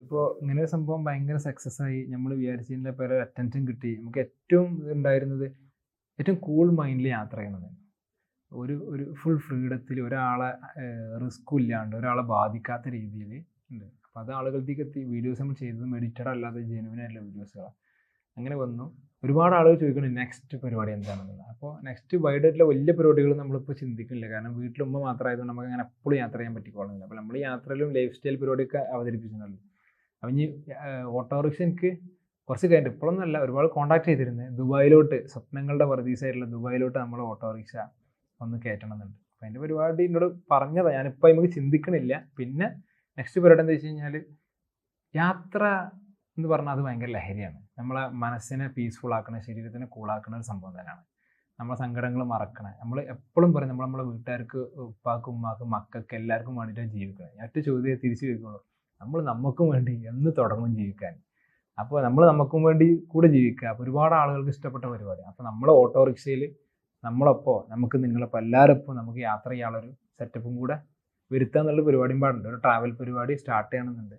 ഇപ്പോൾ ഇങ്ങനെ ഒരു സംഭവം ഭയങ്കര സക്സസ് ആയി. നമ്മൾ വിചാരിച്ചതിൻ്റെ പേരെ അറ്റൻഷൻ കിട്ടി. നമുക്ക് ഏറ്റവും ഉണ്ടായിരുന്നത് ഏറ്റവും കൂൾ മൈൻഡിൽ യാത്ര ചെയ്യണത്. ഒരു ഒരു ഫുൾ ഫ്രീഡത്തിൽ ഒരാളെ റിസ്ക്കും ഇല്ലാണ്ട് ഒരാളെ ബാധിക്കാത്ത രീതിയിൽ ഉണ്ട്. അപ്പോൾ അത് ആളുകളിലേക്ക് എത്തി. വീഡിയോസ് നമ്മൾ ചെയ്തതും എഡിറ്റഡ് അല്ലാതെ ജെനുവിൻ ആയിട്ടുള്ള വീഡിയോസുകളാണ്. അങ്ങനെ വന്നു. ഒരുപാട് ആളുകൾ ചോദിക്കണം നെക്സ്റ്റ് പരിപാടി എന്താണെന്നുള്ളത്. അപ്പോൾ നെക്സ്റ്റ് വൈഡ് ആയിട്ടുള്ള വലിയ പരിപാടികൾ നമ്മളിപ്പോൾ ചിന്തിക്കുന്നില്ല. കാരണം വീട്ടിൽ ഉമ്മ മാത്രമായതുകൊണ്ട് നമുക്ക് അങ്ങനെ എപ്പോഴും യാത്ര ചെയ്യാൻ പറ്റിക്കോളുന്നില്ല. അപ്പോൾ നമ്മൾ യാത്രയിലും ലൈഫ് സ്റ്റൈൽ പരിപാടിയൊക്കെ അവതരിപ്പിച്ചിട്ടുണ്ടല്ലോ. അപ്പം ഇനി ഓട്ടോറിക്ഷ എനിക്ക് കുറച്ച് കഴിഞ്ഞിട്ട് ഇപ്പോഴൊന്നും അല്ല ഒരുപാട് കോൺടാക്ട് ചെയ്തിരുന്നത് ദുബായിലോട്ട്, സ്വപ്നങ്ങളുടെ പറുദീസയായിട്ടുള്ള ദുബായിലോട്ട് നമ്മൾ ഓട്ടോറിക്ഷ ഒന്ന് കയറ്റണം എന്നുണ്ട്. അപ്പം അതിൻ്റെ പരിപാടി എന്നോട് പറഞ്ഞതാണ്. ഞാനിപ്പോൾ നമുക്ക് ചിന്തിക്കണില്ല. പിന്നെ നെക്സ്റ്റ് പരിപാടി എന്താ വെച്ച് കഴിഞ്ഞാൽ യാത്ര എന്ന് പറഞ്ഞാൽ അത് ഭയങ്കര ലഹരിയാണ്. നമ്മളെ മനസ്സിനെ പീസ്ഫുൾ ആക്കണ, ശരീരത്തിനെ കൂളാക്കണ ഒരു സംഭവം തന്നെയാണ്. നമ്മളെ സങ്കടങ്ങൾ മറക്കണേ. നമ്മൾ എപ്പോഴും പറയും നമ്മളെ വീട്ടുകാർക്ക്, ഉപ്പാക്കും ഉമ്മാക്കും മക്കൾക്ക് എല്ലാവർക്കും വേണ്ടിയിട്ടാണ് ജീവിക്കണം. ഒറ്റ ചോദ്യം തിരിച്ചു ചോദിക്കുള്ളൂ, നമ്മൾ നമുക്കും വേണ്ടി എന്ന് തുടങ്ങും ജീവിക്കാൻ. അപ്പോൾ നമ്മൾ നമുക്കും വേണ്ടി കൂടെ ജീവിക്കുക. അപ്പോൾ ഒരുപാട് ആളുകൾക്ക് ഇഷ്ടപ്പെട്ട പരിപാടി. അപ്പോൾ നമ്മൾ ഓട്ടോറിക്ഷയിൽ നമ്മളൊപ്പോൾ നമുക്ക് നിങ്ങളപ്പോൾ എല്ലാവരൊപ്പം നമുക്ക് യാത്ര ചെയ്യാനുള്ളൊരു സെറ്റപ്പും കൂടെ വരുത്തുക എന്നുള്ള പരിപാടിയും പാടുണ്ട്. ഒരു ട്രാവൽ പരിപാടി സ്റ്റാർട്ട് ചെയ്യണമെന്നുണ്ട്.